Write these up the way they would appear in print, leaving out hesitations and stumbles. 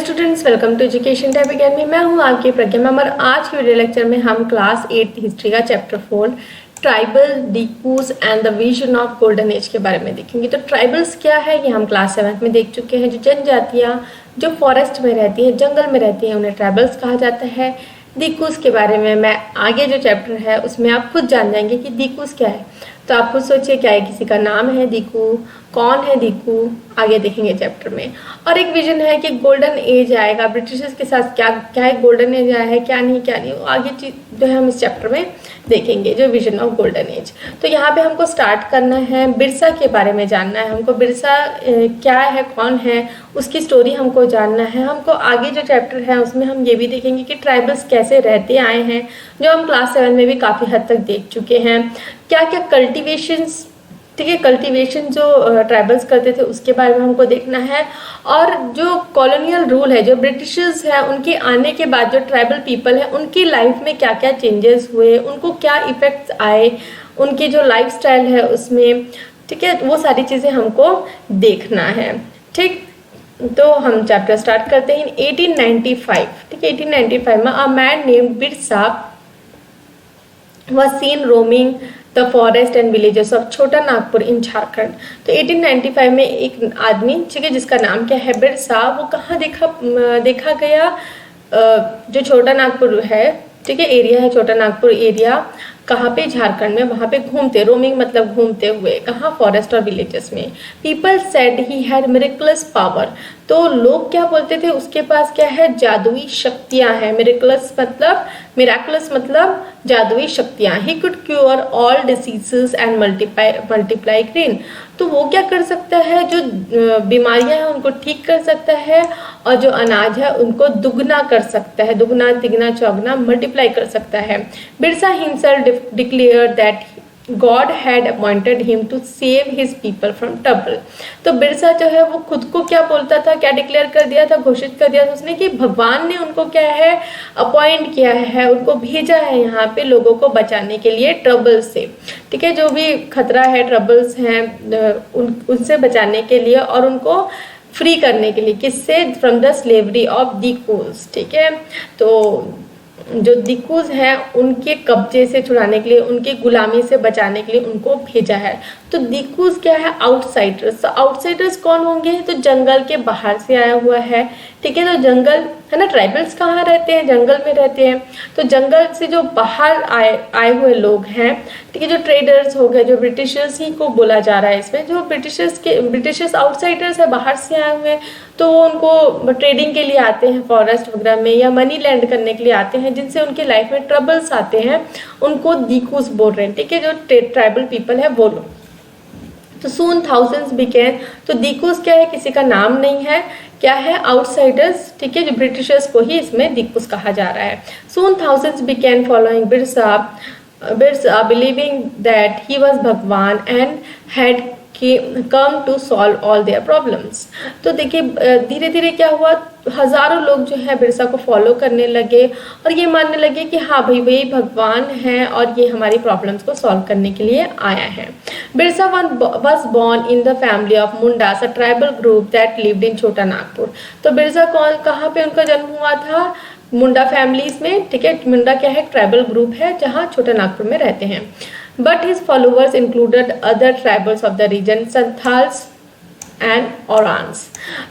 Students, welcome to education type academy. मैं हूं आपकी प्रज्ञा मैम और आज के वीडियो लेक्चर में हम क्लास 8 हिस्ट्री का chapter 4 tribal Dikus and the vision of golden age के बारे में देखेंगे। तो ट्राइबल्स क्या है ये हम क्लास 7 में देख चुके हैं। जो जनजातियां जो फॉरेस्ट में रहती हैं, जंगल में रहती हैं, उन्हें ट्राइबल्स कहा जाता है। डिकूज के बारे में मैं आगे जो चैप्टर है उसमें आप खुद जान जाएंगे कि डिकूज क्या है। तो आप खुद सोचिए क्या है, किसी का नाम है डिकू, कौन है डिकू, आगे देखेंगे चैप्टर में। और एक विजन है कि गोल्डन एज आएगा ब्रिटिशर्स के साथ, क्या क्या है गोल्डन एज आया है, क्या नहीं आगे चीज जो है हम इस चैप्टर में देखेंगे, जो विजन ऑफ गोल्डन एज। तो यहाँ पे हमको स्टार्ट करना है, बिरसा के बारे में जानना है हमको। बिरसा क्या है, कौन है, उसकी स्टोरी हमको जानना है। हमको आगे जो चैप्टर है उसमें हम ये भी देखेंगे कि ट्राइबल्स कैसे रहते आए हैं, जो हम क्लास 7 में भी काफ़ी हद तक देख चुके हैं। क्या क्या कल्टिवेशंस, ठीक है, कल्टीवेशन जो ट्राइबल्स करते थे उसके बारे में हमको देखना है। और जो कॉलोनियल रूल है, जो ब्रिटिशर्स है, उनके आने के बाद जो ट्राइबल पीपल है उनकी लाइफ में क्या क्या चेंजेस हुए, उनको क्या इफेक्ट्स आए, उनकी जो लाइफस्टाइल है उसमें, ठीक है, वो सारी चीज़ें हमको देखना है। ठीक, तो हम चैप्टर स्टार्ट करते हैं। 1895, ठीक है, 1895 में a man named Birsa was seen roaming the forest and villages of छोटा नागपुर in झारखंड। तो 1895 में एक आदमी, ठीक है, जिसका नाम क्या है बिरसा, वो कहाँ देखा गया, जो छोटा नागपुर है, ठीक है, एरिया है छोटा नागपुर एरिया, कहाँ पे, झारखंड में। वहाँ पे घूमते, रोमिंग मतलब घूमते हुए, कहाँ, फॉरेस्ट और विलेजेस में। People said he had miracles power, तो लोग क्या बोलते थे, उसके पास क्या है, जादुई शक्तियाँ हैं। मिराकुलस मतलब जादुई शक्तियाँ। He could cure all diseases and multiply grain, तो वो क्या कर सकता है, जो बीमारियां हैं उनको ठीक कर सकता है, और जो अनाज है उनको दुगना कर सकता है, दुगना तिगना चौगना मल्टीप्लाई कर सकता है। Birsa himself declared that God had appointed him to save his people from trouble. तो बिरसा जो है वो खुद को क्या बोलता था, क्या डिक्लेयर कर दिया था, घोषित कर दिया था उसने कि भगवान ने उनको क्या है, अपॉइंट किया है, उनको भेजा है यहाँ पे लोगों को बचाने के लिए ट्रबल से, ठीक है, जो भी खतरा है, ट्रबल्स हैं, उनसे बचाने के लिए और उनको फ्री करने के लिए, किससे, फ्रॉम द स्लेवरी ऑफ डिकूज, ठीक है। तो जो डिकूज हैं उनके कब्जे से छुड़ाने के लिए, उनकी गुलामी से बचाने के लिए उनको भेजा है। तो डिकूज क्या है, आउटसाइडर्स। तो आउटसाइडर्स कौन होंगे, तो जंगल के बाहर से आया हुआ है, ठीक है। तो जंगल है ना, ट्राइबल्स कहाँ रहते हैं, जंगल में रहते हैं। तो जंगल से जो बाहर आए हुए लोग हैं, ठीक है, जो ट्रेडर्स हो गए, जो ब्रिटिशर्स ही को बोला जा रहा है इसमें, जो ब्रिटिशर्स आउटसाइडर्स है, बाहर से आए हुए हैं, तो वो उनको ट्रेडिंग के लिए आते हैं फॉरेस्ट वगैरह में, या मनी लैंड करने के लिए आते हैं, जिनसे उनकी लाइफ में ट्रबल्स आते हैं, उनको डिकूज बोल रहे हैं, ठीक है, जो ट्राइबल पीपल है वो लोग। तो सून थाउजेंड्स बिकेन, तो डिकूज क्या है, किसी का नाम नहीं है, क्या है, आउटसाइडर्स, ठीक है, जो ब्रिटिशर्स को ही इसमें डिकूज कहा जा रहा है। Soon thousands began following Birsa believing that he was Bhagwan and had come to solve all their problems. तो देखिए धीरे धीरे क्या हुआ, हजारों लोग जो है बिरसा को फॉलो करने लगे और ये मानने लगे कि हाँ भाई वही भगवान है और ये हमारी प्रॉब्लम्स को सॉल्व करने के लिए आया है। Birsa was born in the family of Mundas, a tribal group that lived in छोटा नागपुर। तो बिरसा कहाँ पे उनका जन्म हुआ था, मुंडा फैमिलीज में, ठीक है। मुंडा क्या है, ट्राइबल ग्रुप है जहाँ छोटा नागपुर में रहते हैं। But his followers included other tribals of the region, Santhals and Oraons.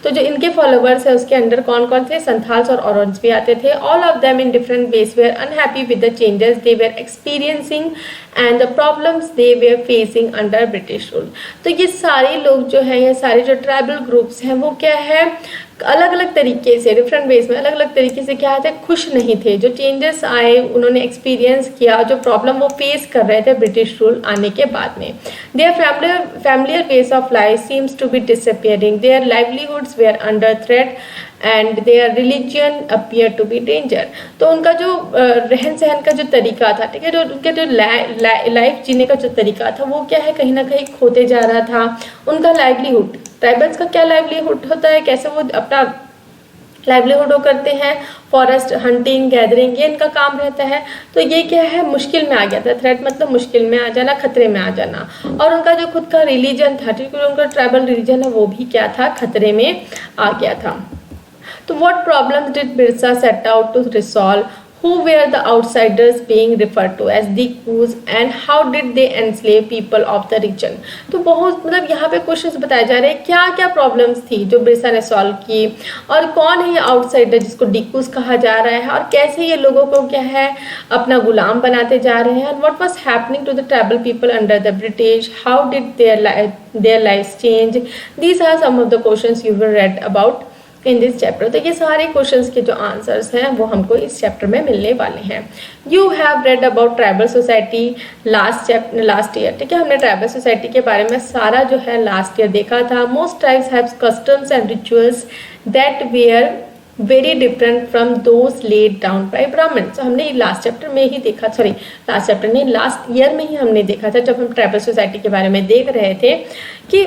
तो जो इनके फॉलोवर्स है उसके अंदर कौन कौन थे, संथाल्स और औरांस भी आते थे। All of them in different ways were unhappy with the changes they were experiencing and the problems they were facing under British rule. तो ये सारे लोग जो है, ये सारे जो ट्राइबल ग्रुप्स हैं वो क्या है, अलग अलग तरीके से, डिफरेंट वेज में अलग अलग तरीके से क्या थे, खुश नहीं थे। जो चेंजेस आए उन्होंने एक्सपीरियंस किया, जो प्रॉब्लम वो फेस कर रहे थे ब्रिटिश रूल आने के बाद में। Their familiar ways of life seems to be disappearing, their livelihoods were under threat and their religion appear to be danger. तो उनका जो रहन सहन का जो तरीका था, ठीक है, जो उनके जो लाइफ जीने का जो तरीका था वो क्या है, कहीं ना कहीं खोते जा रहा था। उनका लाइवलीहुड, ट्राइबल्स का क्या लाइवलीहुड होता है, कैसे वो अपना लाइवलीहुड करते हैं, फॉरेस्ट हंटिंग गैदरिंग, ये इनका काम रहता है। तो ये क्या है, मुश्किल में आ गया था, थ्रेट मतलब मुश्किल में आ जाना, खतरे में आ जाना। और उनका जो खुद का रिलीजन था, ठीक है, उनका ट्राइबल रिलीजन है वो भी क्या था, खतरे में आ गया था। तो what problems did Birsa set out to resolve? Who were the outsiders being referred to as Dikus and how did they enslave people of the region? तो बहुत मतलब यहाँ पे क्वेश्चंस बताए जा रहे हैं क्या क्या प्रॉब्लम्स थी जो बिरसा ने सॉल्व की, और कौन है ये आउटसाइडर जिसको डिकूस कहा जा रहा है, और कैसे ये लोगों को क्या है अपना गुलाम बनाते जा रहे हैं. What was happening to the tribal people under the British, how did their lives change. These are some of the questions you will read about in this chapter. तो ये सारे क्वेश्चंस के जो आंसर्स हैं वो हमको इस चैप्टर में मिलने वाले हैं. You have read about tribal society last year. ठीक है, हमने ट्राइबल सोसाइटी के बारे में सारा जो है लास्ट ईयर देखा था. Most tribes have customs and rituals that were very different from those laid down by Brahman. तो हमने लास्ट चैप्टर में ही देखा, सॉरी लास्ट चैप्टर नहीं, लास्ट ईयर में ही हमने देखा था जब हम ट्राइबल सोसाइटी के बारे में देख रहे थे कि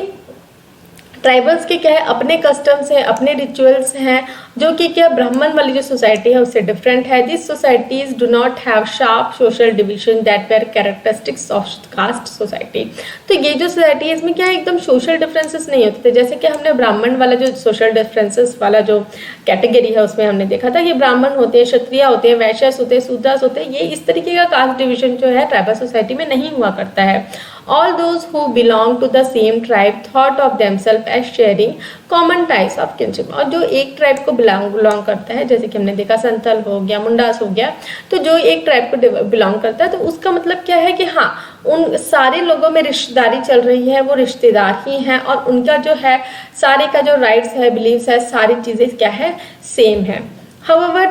ट्राइबल्स के क्या है अपने कस्टम्स हैं, अपने रिचुअल्स हैं जो कि क्या ब्राह्मण वाली जो सोसाइटी है उससे डिफरेंट है. This societies do not have sharp social division that were characteristics of caste society. तो ये जो सोसाइटी है इसमें क्या है एकदम सोशल डिफरेंसेस नहीं होते थे. जैसे कि हमने ब्राह्मण वाला जो सोशल डिफरेंसेस वाला जो कैटेगरी है उसमें हमने देखा था ये ब्राह्मण होते हैं, क्षत्रिय होते हैं, वैश्य होते हैं, शूद्रास होते हैं. ये इस तरीके का कास्ट डिविजन जो है ट्राइबल सोसाइटी में नहीं हुआ करता है. All those who belong to the same tribe thought of themselves as sharing common ties of kinship. और जो एक ट्राइब को बिलोंग करता है, जैसे कि हमने देखा संथल हो गया, मुंडास हो गया, तो जो एक ट्राइब को बिलोंग करता है तो उसका मतलब क्या है कि हाँ उन सारे लोगों में रिश्तेदारी चल रही है, वो रिश्तेदार ही हैं और उनका जो है सारे का जो राइट्स है, बिलीव्स है, सारी चीज़ें क्या है सेम है. However,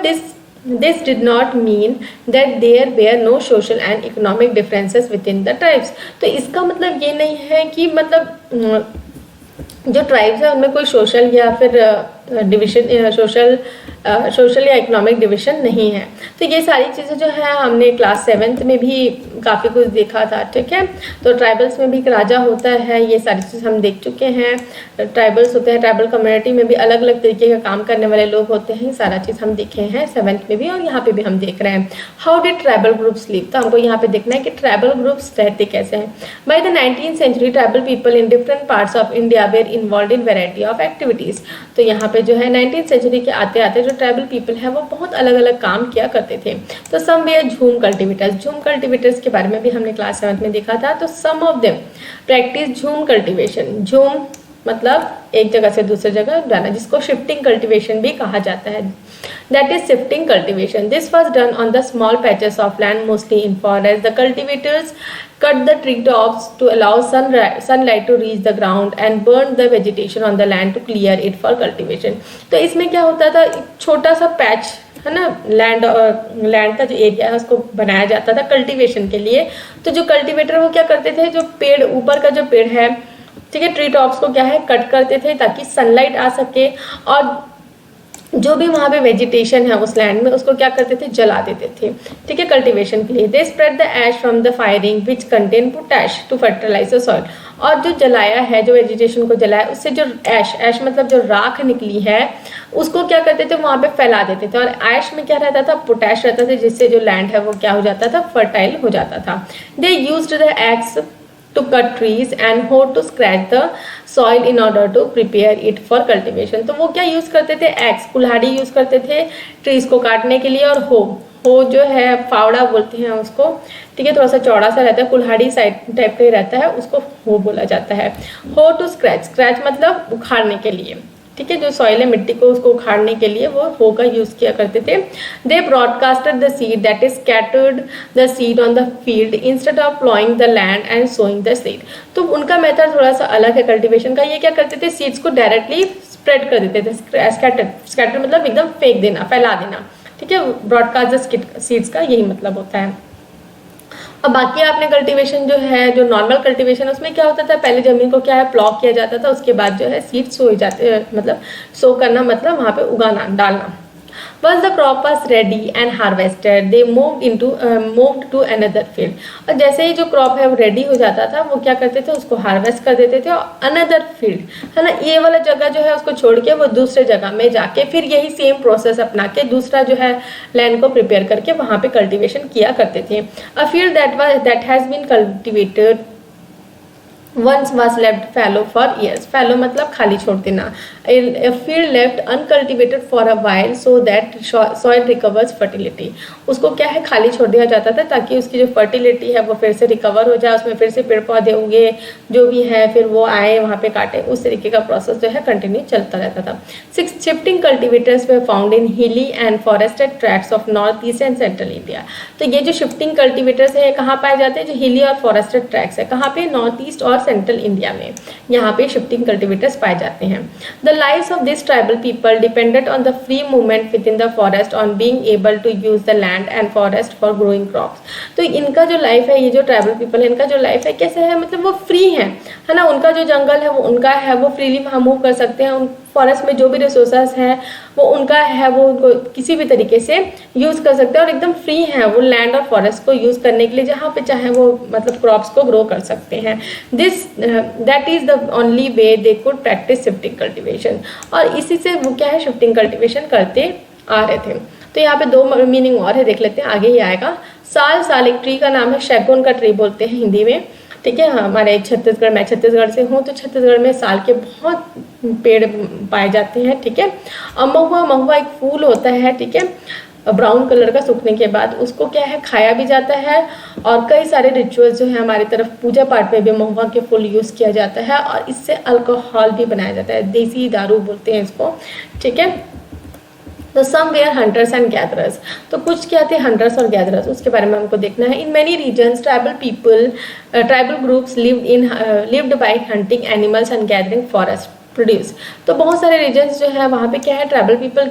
this did not mean that there were no social and economic differences within the tribes. तो इसका मतलब ये नहीं है कि मतलब जो ट्राइब्स है उनमें कोई सोशल या फिर डिविजन सोशल या इकोनॉमिक डिविजन नहीं है. तो ये सारी चीज़ें जो है हमने क्लास 7th में भी काफ़ी कुछ देखा था. ठीक है, तो ट्राइबल्स में भी एक राजा होता है, ये सारी चीज़ हम देख चुके हैं. ट्राइबल्स होते हैं, ट्राइबल कम्युनिटी में भी अलग अलग तरीके का काम करने वाले लोग होते हैं. सारा चीज़ हम देखे हैं 7th में भी और यहाँ पे भी हम देख रहे हैं. How did tribal groups live. तो हमको यहाँ पे देखना है कि ट्राइबल ग्रुप्स रहते कैसे हैं. By the 19th century tribal people in different parts of India were involve in variety of activities. तो यहाँ पे जो है 19th century के आते आते जो ट्राइबल पीपल है वो बहुत अलग अलग काम किया करते थे. तो सम वेयर झूम कल्टिवेटर्स. झूम कल्टिवेटर्स के बारे में भी हमने क्लास 7th में देखा था. तो सम ऑफ देम प्रैक्टिस झूम कल्टिवेशन. झूम मतलब एक जगह से दूसरी जगह जाना, जिसको शिफ्टिंग कल्टिवेशन भी कहा जाता है. That is shifting cultivation. This was done on the small patches of land, mostly in forest. The cultivators cut the tree tops to allow sunlight to reach the ground and burn the vegetation on the land to clear it for cultivation. तो इसमें क्या होता था, छोटा सा patch है ना, land का जो एरिया है उसको बनाया जाता था कल्टीवेशन के लिए. तो जो कल्टीवेटर वो क्या करते थे, जो पेड़ ऊपर का जो पेड़ है, ठीक है, ट्री टॉप्स को क्या है कट करते थे ताकि सनलाइट आ सके, और जो भी वहाँ पे वेजिटेशन है उस लैंड में उसको क्या करते थे, जला देते थे. ठीक है, कल्टीवेशन के लिए. They spread the ash from the firing which contain potash to fertilise the soil. और जो जलाया है, जो वेजिटेशन को जलाया, उससे जो ऐश मतलब जो राख निकली है उसको क्या करते थे, वहाँ पे फैला देते थे. और ऐश में क्या रहता था, पोटैश रहता था, जिससे जो लैंड है वो क्या हो जाता था, फर्टाइल हो जाता था. They used the x to cut trees and hoe to scratch the soil in order to prepare it for cultivation. तो वो क्या यूज करते थे, एक्स कुल्हाड़ी यूज करते थे ट्रीज को काटने के लिए, और हो जो है फावड़ा बोलते हैं उसको. ठीक है, थोड़ा सा चौड़ा सा रहता है, कुल्हाड़ी साइड टाइप का ही रहता है, उसको हो बोला जाता है. हो टू स्क्रैच मतलब उखाड़ने के लिए. ठीक है, जो सॉइल है मिट्टी को उसको उखाड़ने के लिए वो हो का यूज किया करते थे. They broadcasted the seed that is scattered the seed on the field instead of ploughing the land and sowing the seed. तो उनका मेथड थोड़ा सा अलग है कल्टीवेशन का. ये क्या करते थे, सीड्स को डायरेक्टली स्प्रेड कर देते थे. स्कैटर मतलब एकदम फेंक देना, फैला देना. ठीक है, ब्रॉडकास्ट द सीड्स का यही मतलब होता है. अब बाकी आपने कल्टीवेशन जो है, जो नॉर्मल कल्टीवेशन है उसमें क्या होता था, पहले जमीन को क्या है प्लॉ किया जाता था, उसके बाद जो है सीड सो जाते, मतलब सो करना मतलब वहाँ पे उगाना, डालना. Once the crop was ready and harvested, they moved to another field. और जैसे ही जो क्रॉप है वो रेडी हो जाता था, वो क्या करते थे, उसको हार्वेस्ट कर देते थे और अनदर फील्ड है ना, ये वाला जगह जो है उसको छोड़ के वो दूसरे जगह में जाके फिर यही सेम प्रोसेस अपना के दूसरा जो है लैंड को प्रिपेयर करके वहाँ पे कल्टीवेशन किया करते थे. A field that has been cultivated once was left fallow for years. Fallow मतलब खाली छोड़ देना. A field left uncultivated for a while so that soil recovers fertility. उसको क्या है, खाली छोड़ दिया जाता था ताकि उसकी जो फर्टिलिटी है वो फिर से रिकवर हो जाए, उसमें फिर से पेड़ पौधे उगे, जो भी है फिर वो आए वहाँ पे काटे, उस तरीके का प्रोसेस जो है कंटिन्यू चलता रहता था. 6 shifting cultivators way found in हिली and forested tracts of north east and central India. तो ये जो शिफ्टिंग कल्टिवेटर्स है कहाँ पाए जाते हैं, जो हिली और फॉरेस्टेड ट्रैक्ट्स है कहाँ पे, नॉर्थ ईस्ट और सेंट्रल इंडिया में, यहाँ पे शिफ्टिंग कल्टिवेटर्स पाए जाते हैं. The lives of this tribal people depended on the free movement within the forest on being able to use the land and forest for growing crops. तो इनका जो life है, ये जो ट्राइबल पीपल है, इनका जो लाइफ है कैसे है, मतलब वो फ्री है ना, उनका जो जंगल है वो उनका है, वो फ्रीली वहाँ मूव कर सकते हैं. उन फॉरेस्ट में जो भी रिसोर्सेस है वो उनका है, वो उनको किसी भी तरीके से यूज़ कर सकते हैं और एकदम फ्री है वो लैंड और फॉरेस्ट को यूज़ करने के लिए, जहाँ पे चाहे वो मतलब क्रॉप्स को ग्रो कर सकते हैं. That is the only way they could practice shifting cultivation. और इसी से वो क्या है, शिफ्टिंग कल्टिवेशन करते आ रहे थे. तो यहाँ पे 2 मीनिंग और है, देख लेते हैं, आगे ही आएगा. साल साल एक ट्री का नाम है, शैगुन का ट्री बोलते हैं हिंदी में. ठीक है, हमारे छत्तीसगढ़, मैं छत्तीसगढ़ से हूँ, तो छत्तीसगढ़ में साल के बहुत पेड़ पाए जाते हैं. ठीक है, और महुआ एक फूल होता है. ठीक है, ब्राउन कलर का, सूखने के बाद उसको क्या है, खाया भी जाता है. और कई सारे रिचुअल्स जो है हमारी तरफ पूजा पाठ में भी महुआ के फूल यूज़ किया जाता है. और इससे अल्कोहल भी बनाया जाता है, देसी दारू बोलते हैं इसको. ठीक है, तो सम वेयर हंटर्स एंड गैदरर्स. तो कुछ क्या थे हंटर्स और गैदरर्स, उसके बारे में हमको देखना है. In many reasons tribal groups lived bye hunting animals and gathering forest produce. तो बहुत सारे रीजन्स जो है वहाँ पे क्या है, ट्राइबल पीपल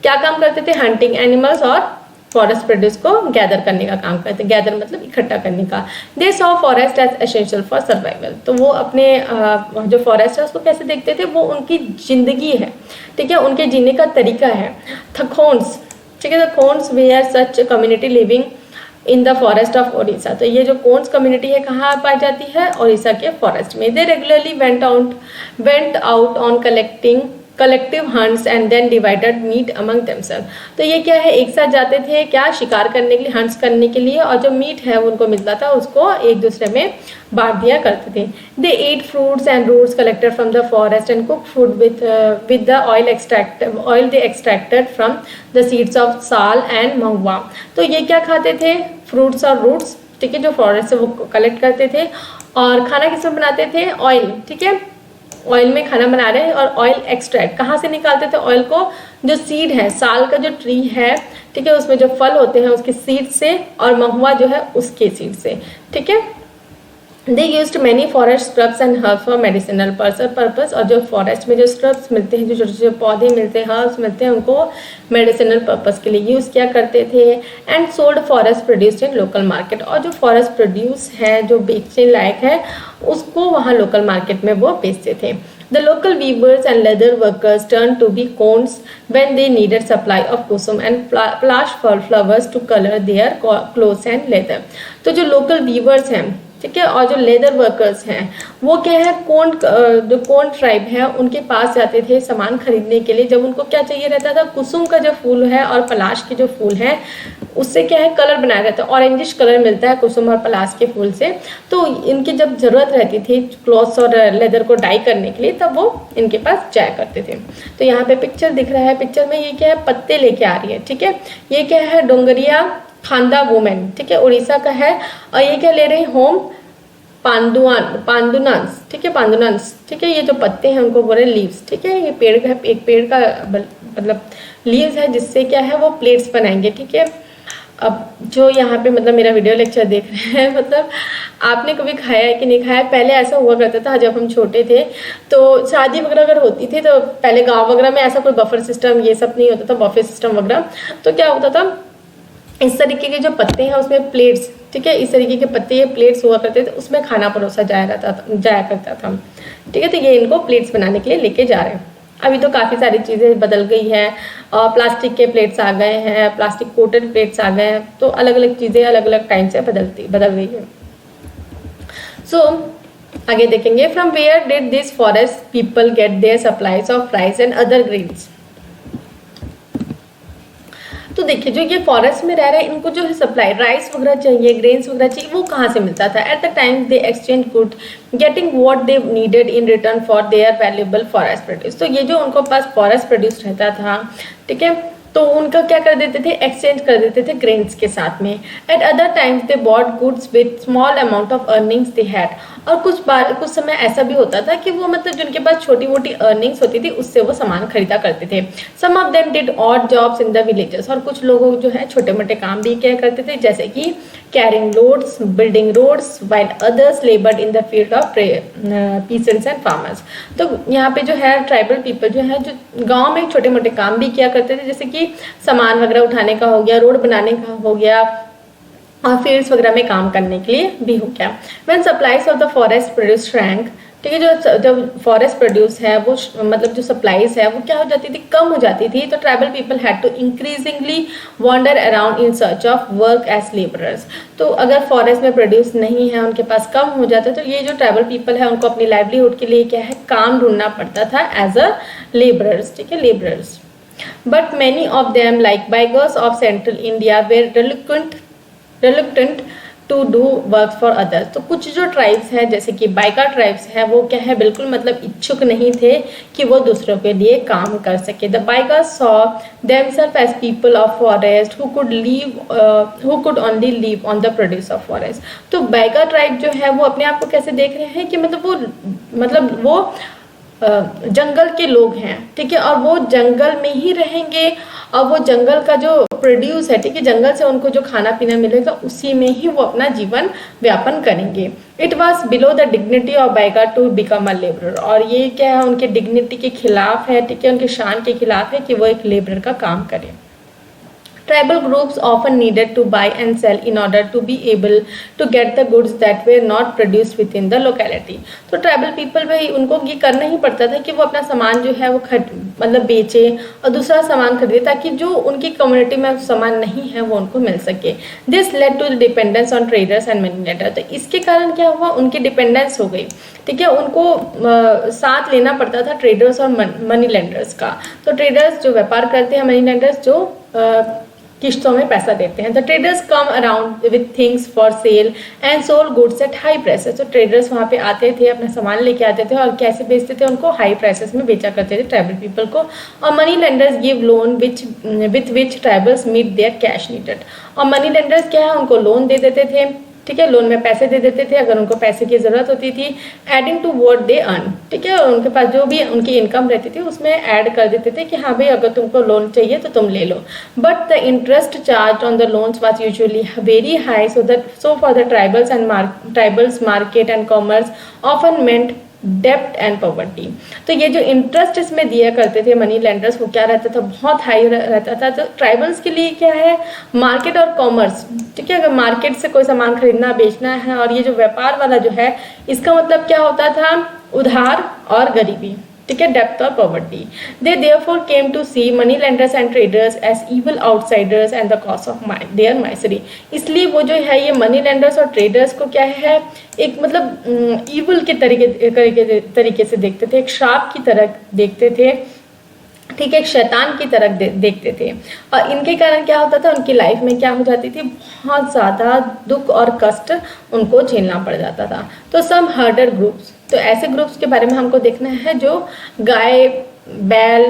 क्या काम करते थे, हंटिंग एनिमल्स और फॉरेस्ट प्रोड्यूस को गैदर करने का काम करते. गैदर मतलब इकट्ठा करने का. They saw forest as essential for survival. तो वो अपने जो फॉरेस्ट है उसको कैसे देखते थे, वो उनकी जिंदगी है. ठीक है, उनके जीने का तरीका है. थखोन्स, ठीक है, the Khonds were such community living in the forest of Odisha. तो ये जो कोन्स कम्युनिटी है कहाँ पाई जाती है, ओडिशा के फॉरेस्ट में. They regularly went out on collective hunts and then divided meat among themselves. तो ये क्या है, एक साथ जाते थे क्या, शिकार करने के लिए, हंट्स करने के लिए, और जो मीट है उनको मिलता था उसको एक दूसरे में बांट दिया करते थे. They ate fruits and roots collected from the forest and cook food with the oil they extracted from the seeds of sal and mahua. तो ये क्या खाते थे, फ्रूट्स और रूट्स. ठीक है, जो फॉरेस्ट से वो कलेक्ट करते थे. और खाना किसमें बनाते थे, ऑयल. ठीक है, ऑयल में खाना बना रहे हैं. और ऑयल एक्सट्रैक्ट कहाँ से निकालते थे ऑयल को, जो सीड है, साल का जो ट्री है, ठीक है, उसमें जो फल होते हैं उसके सीड से, और महुआ जो है उसके सीड से. ठीक है, they used many forest scrubs and herbs for medicinal purpose. और जो फॉरेस्ट में जो स्क्रब्स मिलते हैं, जो छोटे छोटे पौधे मिलते हैं, हर्ब्स मिलते हैं, उनको मेडिसिनल पर्पस के लिए यूज़ किया करते थे. And sold forest produced in local market. और जो फॉरेस्ट प्रोड्यूस है, जो बेचने लायक है, उसको वहाँ लोकल मार्केट में वो बेचते थे. The local weavers and leather workers turned to be cones when they needed supply of kusum and plush flowers to color their clothes and leather. तो जो local weavers हैं, ठीक है, और जो लेदर वर्कर्स हैं, वो क्या है, जो कोन ट्राइब है उनके पास जाते थे सामान खरीदने के लिए. जब उनको क्या चाहिए रहता था, कुसुम का जो फूल है और पलाश के जो फूल है, उससे क्या है, कलर बनाया जाता है. ऑरेंजिश कलर मिलता है कुसुम और पलाश के फूल से. तो इनकी जब ज़रूरत रहती थी क्लॉथ्स और लेदर को डाई करने के लिए, तब वो इनके पास जाया करते थे. तो यहाँ पे पिक्चर दिख रहा है, पिक्चर में ये क्या है, पत्ते लेके आ रही है. ठीक है, ये क्या है, डोंगरिया खांदा वुमेन. ठीक है, उड़ीसा का है. और ये क्या ले रहे हैं, होम पांडुनांस. ठीक है, पांडुनांस. ठीक है, ये जो पत्ते हैं उनको बोल रहे हैं लीव्स. ठीक है, ये एक पेड़ का मतलब लीव्स है, जिससे क्या है वो प्लेट्स बनाएंगे. ठीक है, अब जो यहाँ पे मतलब मेरा वीडियो लेक्चर देख रहे हैं, मतलब आपने कभी खाया है कि नहीं खाया. पहले ऐसा हुआ करता था जब हम छोटे थे, तो शादी वगैरह अगर होती थी तो पहले गांव वगैरह में ऐसा कोई बफर सिस्टम ये सब नहीं होता था, बफे सिस्टम वगैरह. तो क्या होता था, इस तरीके के जो पत्ते हैं उसमें प्लेट्स, ठीक है, इस तरीके के पत्ते, ये प्लेट्स हुआ करते थे, उसमें खाना परोसा जाया करता था. ठीक है, तो ये इनको प्लेट्स बनाने के लिए लेके जा रहे हैं. अभी तो काफ़ी सारी चीज़ें बदल गई है, और प्लास्टिक के प्लेट्स आ गए हैं, प्लास्टिक कोटेड प्लेट्स आ गए हैं. तो अलग अलग चीज़ें अलग अलग टाइम से बदल गई है. सो आगे देखेंगे, from where did this forest people get their supplies of rice and other grains. तो देखिए जो ये फॉरेस्ट में रह रहे हैं इनको जो है सप्लाई राइस वगैरह चाहिए, ग्रेन्स वगैरह चाहिए, वो कहाँ से मिलता था? At the time they exchange good getting what they needed in return for their valuable forest produce. तो ये जो उनको पास फॉरेस्ट प्रोड्यूस रहता था, ठीक है, तो उनका क्या कर देते थे? एक्सचेंज कर देते थे ग्रेन्स के साथ में। Eight other times they bought goods with small amount of earnings they had. और कुछ समय ऐसा भी होता था कि वो मतलब जिनके पास छोटी मोटी अर्निंग्स होती थी उससे वो सामान खरीदा करते थे। Some of them did odd jobs in the villages. और कुछ लोग जो है छोटे मोटे काम भी किया करते थे, जैसे कि carrying loads, building roads, while others laboured in the field of peasants and farmers. तो यहाँ पे जो है ट्राइबल पीपल जो है जो गाँव में छोटे मोटे काम भी किया करते थे, जैसे कि सामान वगैरह उठाने का हो गया, रोड बनाने का हो गया, और फील्ड्स वगैरह में काम करने के लिए भी हो गया। When supplies of the forest produce shrank, ठीक है, जो फॉरेस्ट प्रोड्यूस है वो मतलब जो सप्लाईज है वो क्या हो जाती थी? कम हो जाती थी। तो tribal people had to increasingly wander around in search of work as labourers. तो अगर फॉरेस्ट में प्रोड्यूस नहीं है, उनके पास कम हो जाता है, तो ये जो ट्राइबल पीपल है उनको अपनी लाइवलीहुड के लिए क्या है? काम ढूंढना पड़ता था एज अ लेबरर्स, ठीक है, labourers. But many of them, like beggars of central India, were reluctant to do work for others। तो कुछ जो ट्राइब्स हैं जैसे कि बाइका ट्राइब्स हैं वो क्या है? बिल्कुल मतलब इच्छुक नहीं थे कि वो दूसरों के लिए काम कर सके। The Baiga saw themselves as people of forest who could only live on the produce of forest। तो बाइका ट्राइब जो है वो अपने आप को कैसे देख रहे हैं कि मतलब वो जंगल के लोग हैं, ठीक है, और वो जंगल में ही रहेंगे, और वो जंगल का जो प्रोड्यूस है, ठीक है, जंगल से उनको जो खाना पीना मिलेगा उसी में ही वो अपना जीवन व्यापन करेंगे। It was below the dignity of Baiga to become a labourer. और ये क्या है? उनके डिग्निटी के खिलाफ है, ठीक है, उनके शान के खिलाफ है कि वो एक लेबरर का काम करें। Tribal groups often needed to buy and sell in order to be able to get the goods that were not produced within the locality। तो ट्राइबल पीपल भाई उनको ये करना ही पड़ता था कि वो अपना सामान जो है वो मतलब बेचे और दूसरा सामान खरीदे, ताकि जो उनकी कम्युनिटी में सामान नहीं है वो उनको मिल सके। This led to the dependence on traders and money lender. तो इसके कारण क्या हुआ? उनकी डिपेंडेंस हो गई, ठीक है, उनको साथ लेना पड़ता था ट्रेडर्स और मनी लेंडर्स का। तो ट्रेडर्स जो व्यापार करते हैं, मनी लेंडर्स जो किश्तों में पैसा देते हैं। The traders come around with things for sale and sold goods at high prices. तो ट्रेडर्स वहाँ पे आते थे, अपना सामान लेके आते थे और कैसे बेचते थे? उनको हाई प्राइसेस में बेचा करते थे ट्राइबल पीपल को। और money lenders give loan with which tribals meet their cash needed. और मनी लेंडर्स क्या है? उनको लोन दे देते थे, ठीक है, लोन में पैसे दे देते थे अगर उनको पैसे की ज़रूरत होती थी, adding to what they earn, ठीक है, और उनके पास जो भी उनकी इनकम रहती थी उसमें ऐड कर देते थे कि हाँ भाई अगर तुमको लोन चाहिए तो तुम ले लो। But the interest charge on the loans was usually very high, so for the tribals market and commerce often meant डेप्ट एंड पॉवर्टी। तो ये जो इंटरेस्ट इसमें दिया करते थे मनी लेंडर्स, वो क्या रहता था? बहुत हाई रहता था। तो ट्राइबल्स के लिए क्या है? मार्केट और कॉमर्स, ठीक है, अगर मार्केट से कोई सामान खरीदना बेचना है, और ये जो व्यापार वाला जो है इसका मतलब क्या होता था? उधार और गरीबी, ठीक है, डेप्थ और poverty. They therefore came to see money lenders and traders as evil outsiders and the cause of their misery. इसलिए वो जो है ये मनी लेंडर्स और ट्रेडर्स को क्या है? एक मतलब इवल के तरीके से देखते थे, एक श्राप की तरह देखते थे, ठीक है, एक शैतान की तरह देखते थे। और इनके कारण क्या होता था? उनकी लाइफ में क्या हो जाती थी? बहुत ज़्यादा दुख और कष्ट उनको झेलना पड़ जाता था। तो सम हर्डर ग्रुप्स, तो ऐसे ग्रुप्स के बारे में हमको देखना है जो गाय, बैल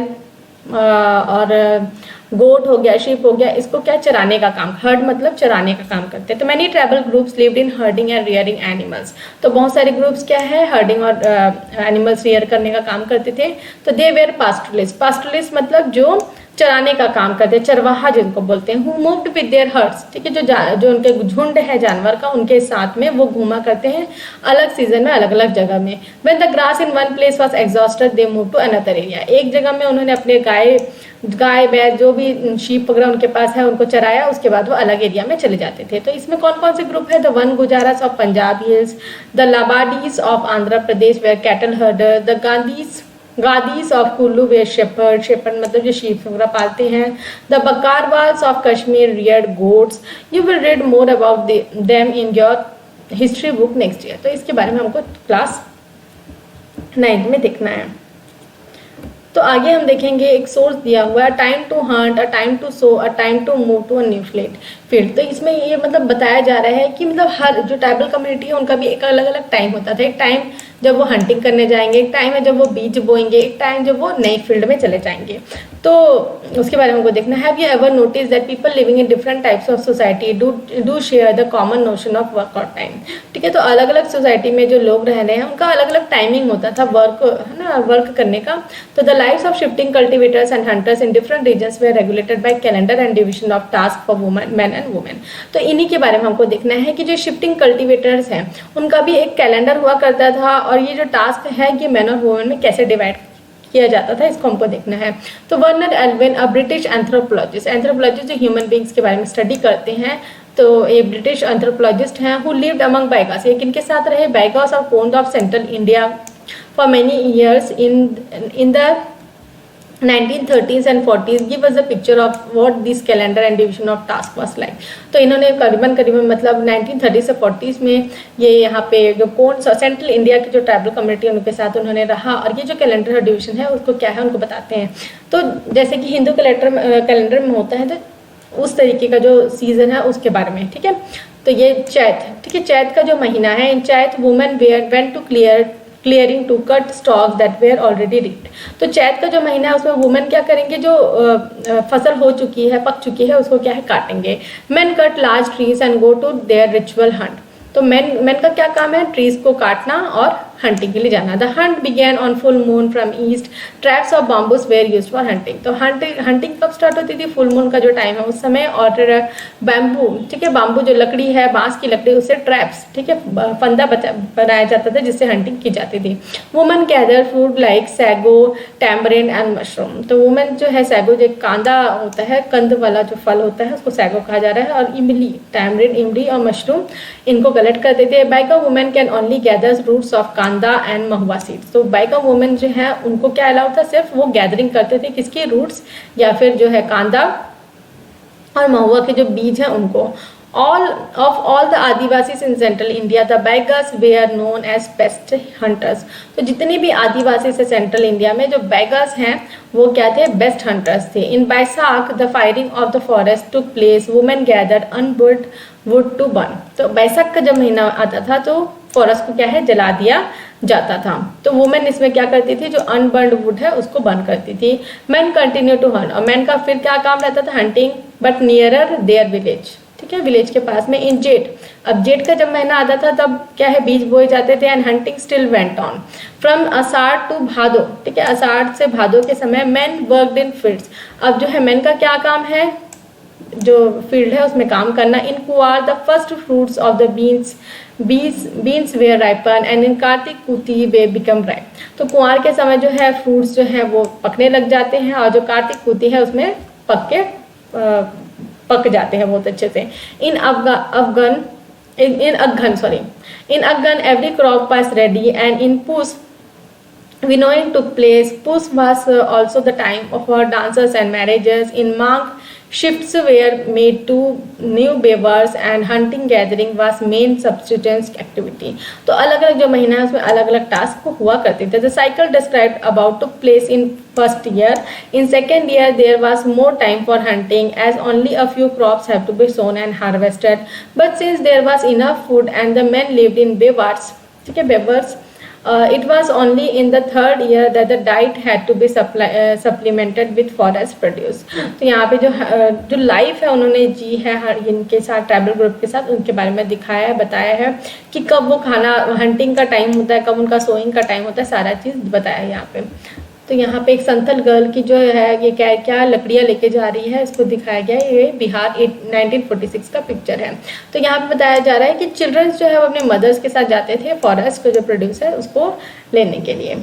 और गोट हो गया, शीप हो गया, इसको क्या? चराने का काम, हर्ड मतलब चराने का काम करते हैं। तो many tribal groups lived in herding and rearing animals. तो बहुत सारे ग्रुप्स क्या है? हर्डिंग और एनिमल्स रियर करने का काम करते थे। तो दे वेर पास्टरलिस्ट। पास्टरलिस्ट मतलब जो चराने का काम करते हैं, चरवाहा जिनको बोलते हैं। Who moved with their hertz, ठीक है, जो उनके झुंड है जानवर का, उनके साथ में वो घूमा करते हैं अलग सीजन में अलग अलग जगह में। When the grass in one place was exhausted they move to another area. एक जगह में उन्होंने अपने गाय बैल जो भी शीप वगैरह उनके पास है उनको चराया, उसके बाद वो अलग एरिया में चले जाते थे। तो इसमें कौन कौन से ग्रुप है? The Van Gujjars of Punjab hills, the Labadis of Andhra Pradesh were cattle herder, the Gaddis of Kullu were shepherd मतलब जो शीप वगैरह पालते हैं, the Bakarwals of Kashmir reared goats. You will read more about them in your history book next year. तो इसके बारे में हमको क्लास 9 में देखना है। तो आगे हम देखेंगे एक सोर्स दिया हुआ है, time to hunt, a time to sow, a time to move to a new field. तो इसमें ये मतलब बताया जा रहा है कि मतलब हर जो ट्राइबल कम्युनिटी है उनका भी एक अलग अलग टाइम होता था। एक टाइम जब वो हंटिंग करने जाएंगे, एक टाइम है जब वो बीज बोएंगे, एक टाइम जब वो नई फील्ड में चले जाएंगे। तो उसके बारे में हमको देखना है। Have you ever notice that people living in different types of society do share the common notion of work और टाइम। ठीक है, तो अलग अलग सोसाइटी में जो लोग रह रहे हैं उनका अलग अलग टाइमिंग होता था वर्क, है ना, वर्क करने का। तो the lives of shifting cultivators and hunters in different regions were regulated by calendar and division of task for women, man and women. तो इन्हीं के बारे में हमको देखना है कि जो शिफ्टिंग कल्टिवेटर्स हैं उनका भी एक कैलेंडर हुआ करता था, और ये जो टास्क है कि मैन और वुमेन में कैसे डिवाइड किया जाता था, इसको हमको देखना है। तो वर्नर एल्विन, अ ब्रिटिश एंथ्रोपोलॉजिस्ट जो ह्यूमन बींग्स के बारे में स्टडी करते हैं, तो ये ब्रिटिश एंथ्रोपोलॉजिस्ट हैं, हु लिव्ड अमंग बैगास। ये किनके साथ रहे? बैगास और Khonds of central India for many years in the 1930s and 40s। Give us a picture of what this calendar and division of task was like. तो इन्होंने करीबन मतलब 1930 से 40s में ये यहाँ पे जो कौन सा सेंट्रल इंडिया की जो ट्राइबल कम्युनिटी उनके साथ उन्होंने रहा, और ये जो कैलेंडर और डिविजन है उसको क्या है उनको बताते हैं। तो जैसे कि हिंदू कैलेंडर में होता है, तो उस तरीके का जो सीजन है उसके बारे में। ठीक है, तो ये चैत, ठीक है, चैत का जो महीना है, in Chait women went to clearing to cut stalks that were already ricked. तो चैत का जो महीना है उसमें वुमेन क्या करेंगे, जो फसल हो चुकी है, पक चुकी है, उसको क्या है, काटेंगे। Men cut large trees and go to their ritual hunt. तो मेन का क्या काम है, ट्रीज को काटना और हंटिंग के लिए जाना। The hunt began on full moon from east, traps of bamboos were used for hunting. तो हंटिंग कब स्टार्ट होती थी? फुल मून का जो टाइम है उस समय। और बैम्बू, ठीक है, बाम्बू जो लकड़ी है, बांस की लकड़ी, उससे ट्रैप्स, ठीक है, फंदा बनाया जाता था जिससे हंटिंग की जाती थी। Women gather food like sago, tamarind and mushroom. तो वुमेन जो है, सैगो जो कांदा होता है, कंद वाला जो फल होता है उसको सैगो कहा जा रहा है, और इमली, टैमरिन, इमली और मशरूम इनको कलेक्ट करते थे। Baiga women can only gather roots of kanda and mahua seeds. तो बाइका वुमेन जो है उनको क्या अलाउ था, सिर्फ वो गैदरिंग करते थे किसकी, रूट्स या फिर जो है कांदा और महुआ के जो बीज हैं उनको। All the Adivasis in central India, the Baigas were known as best hunters. तो जितने भी आदिवासी से सेंट्रल इंडिया में जो बैगस हैं वो क्या थे, बेस्ट हंटर्स थे। In Baisakh the firing of the forest took place, women gathered unburned wood to burn. तो बैसाख का जब महीना आता था तो फॉरेस्ट को क्या है, जला दिया जाता था। तो वुमेन इसमें क्या करती थी, जो अनबर्न्ड वुड है उसको बर्न करती थी। मैन कंटिन्यू टू हंट, और मैन का फिर क्या काम रहता था, hunting, but nearer their village, ठीक है, विलेज के पास में। इन जेठ, अब जेठ का जब महीना आता था तब क्या है, बीज बोए जाते थे। And hunting still went on from Asadh to Bhadon, ठीक है, अषाढ़ से भादो के समय मैन वर्कड इन फील्ड्स। अब जो है मैन का क्या काम है, जो फील्ड है उसमें काम करना। In Kuar the first fruits of the beans were ripen and in Kartik kuti they become ripe. तो कुआर के समय जो है फ्रूट्स जो है वो पकने लग जाते हैं, और जो कार्तिक कुती है उसमें पक जाते हैं बहुत अच्छे से। इन अगन every crop was ready and in पुस winnowing took place. Puss was also the time for dances and marriages. In Magh, shifts were made to new beavers and hunting gathering was main subsistence activity. तो अलग अलग जो महीना है उसमें अलग अलग टास्क हुआ करते थे. The cycle described above took place in first year. In second year there was more time for hunting as only a few crops have to be sown and harvested. But since there was enough food and the men lived in beavers, ठीक है, beavers, it was only in the third year that the diet had to be supplemented with forest produce. तो यहाँ पे जो life है उन्होंने जी है हर इनके साथ, ट्राइबल ग्रुप के साथ, उनके बारे में दिखाया है, बताया है कि कब वो खाना, हंटिंग का टाइम होता है, कब उनका सोइंग का टाइम होता है, सारा चीज़ बताया है यहाँ पे। तो यहाँ पे एक संथल गर्ल की जो है ये क्या लकड़ियाँ लेके जा रही है, इसको दिखाया गया है। ये बिहार 1946 का पिक्चर है। तो यहाँ पे बताया जा रहा है कि चिल्ड्रंस जो है वो अपने मदर्स के साथ जाते थे फॉरेस्ट को जो प्रोड्यूस है उसको लेने के लिए।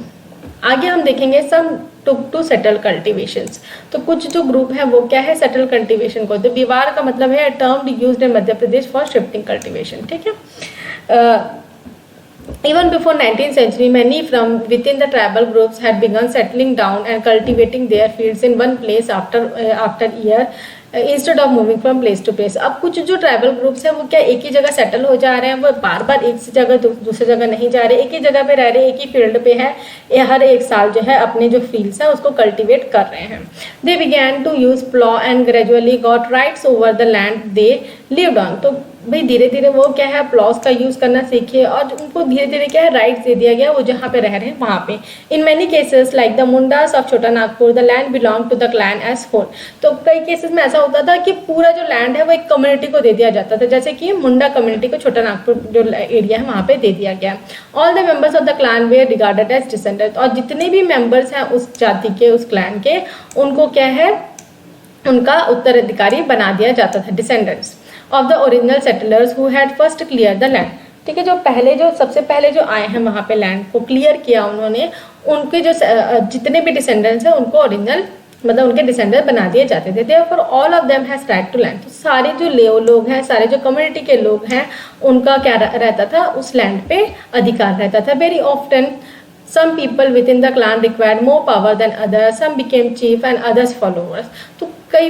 आगे हम देखेंगे सम टू सेटल कल्टिवेशंस। तो कुछ जो ग्रुप है वो क्या है, सेटल कल्टिवेशन को। तो बिवार का मतलब है term used in Madhya Pradesh for shifting cultivation, ठीक है। Even before 19th century, many from within the tribal groups had begun settling down and cultivating their fields in one place after year. Instead of moving from place to place. अब कुछ जो tribal groups हैं वो क्या एक ही जगह settle हो जा रहे हैं, वो बार बार एक सी जगह दूसरी जगह नहीं जा रहे, एक ही जगह पे रह रहे हैं, एक ही फील्ड पे है, ये हर एक साल जो है अपने जो फील्ड्स हैं उसको कल्टिवेट कर रहे हैं। They began to use plough and gradually got rights over the land they lived on. तो भाई धीरे धीरे वो क्या है प्लॉस का यूज करना सीखे और उनको धीरे धीरे क्या है राइट्स दे दिया गया वो जहाँ पे रह रहे हैं वहाँ पे। In many cases like the Mundas of Chhota Nagpur the land belong to the clan as whole. तो कई केसेस में ऐसा होता था कि पूरा जो लैंड है वो एक कम्युनिटी को दे दिया जाता था, जैसे कि मुंडा कम्युनिटी को छोटा नागपुर जो एरिया है वहाँ पे दे दिया गया। All the members of the clan were regarded as descendants. और जितने भी मेंबर्स हैं उस जाति के उस क्लैन के उनको क्या है उनका उत्तराधिकारी बना दिया जाता था, descendants of the original settlers who had first clear the land. ठीक है, जो पहले जो सबसे पहले जो आए हैं वहाँ पे लैंड को क्लियर किया उन्होंने, उनके जो जितने भी डिसेंडेंट्स हैं उनको ओरिजिनल मतलब उनके डिसेंडेंट बना दिए जाते थे। Therefore all of them has right to land. तो सारे जो लेओ लोग हैं, सारे जो कम्युनिटी के लोग हैं उनका क्या रहता था उस लैंड पे अधिकार रहता था। Very often some people within the clan required more power than others, some became chief and others followers। तो कई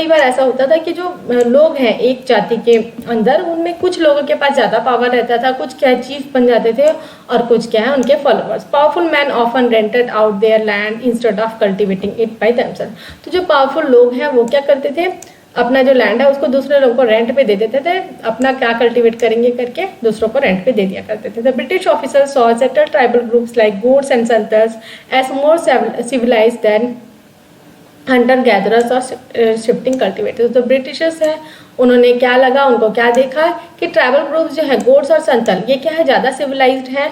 बार ऐसा होता था कि जो लोग हैं एक जाति के अंदर उनमें कुछ लोगों के पास ज़्यादा पावर रहता था, कुछ क्या चीफ बन जाते थे और कुछ क्या है उनके followers. Powerful man often rented out their land instead of cultivating it by themselves. तो जो पावरफुल लोग हैं वो क्या करते थे अपना जो लैंड है उसको दूसरे लोगों को रेंट पे दे देते थे, अपना क्या कल्टीवेट करेंगे करके दूसरों को रेंट पे दे दिया करते थे। The British officer saw settle tribal groups like Gonds and Santhals as more civilised than hunter gatherers और शिफ्टिंग कल्टिवेटर्स। तो ब्रिटिशर्स हैं उन्होंने क्या लगा, उनको क्या देखा कि ट्राइबल ग्रुप्स जो है गोड्स और संतल ये क्या है ज़्यादा सिविलाइज्ड है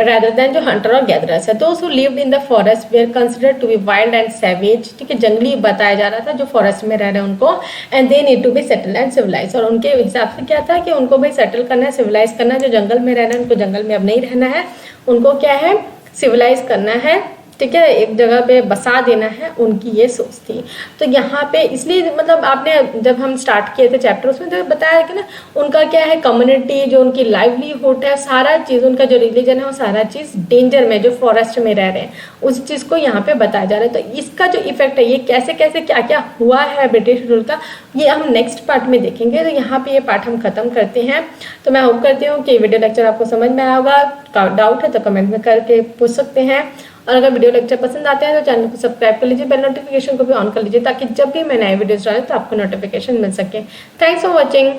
rather than जो हंटर और गैदरर्स है। those who lived in the forest were considered to be wild and savage। ठीक है, जंगली बताया जा रहा था जो फॉरेस्ट में रह रहे हैं उनको, and they need to be settled and civilized। और उनके हिसाब से क्या था कि उनको भाई सेटल करना है, सिविलाइज करना है। जो जंगल में रह रहे हैं उनको जंगल में अब नहीं रहना है, उनको क्या है सिविलाइज करना है। ठीक है, एक जगह पे बसा देना है, उनकी ये सोच थी। तो यहाँ पे इसलिए मतलब आपने जब हम स्टार्ट किए थे चैप्टर उसमें तो बताया कि ना उनका क्या है कम्युनिटी जो उनकी लाइवलीहुड है सारा चीज़ उनका जो रिलीजन है वो सारा चीज़ डेंजर में जो फॉरेस्ट में रह रहे हैं उस चीज़ को यहाँ पे बताया जा रहा है। तो इसका जो इफेक्ट है ये कैसे कैसे क्या क्या हुआ है ब्रिटिश रूल का ये हम नेक्स्ट पार्ट में देखेंगे। तो यहाँ पे ये पार्ट हम खत्म करते हैं। तो मैं होप करती हूँ कि वीडियो लेक्चर आपको समझ में आया होगा। डाउट है तो कमेंट में करके पूछ सकते हैं। और अगर वीडियो लेक्चर पसंद आते हैं तो चैनल को सब्सक्राइब कर लीजिए, बेल नोटिफिकेशन को भी ऑन कर लीजिए ताकि जब भी मैं नए वीडियोस डालें तो आपको नोटिफिकेशन मिल सके। Thanks for watching.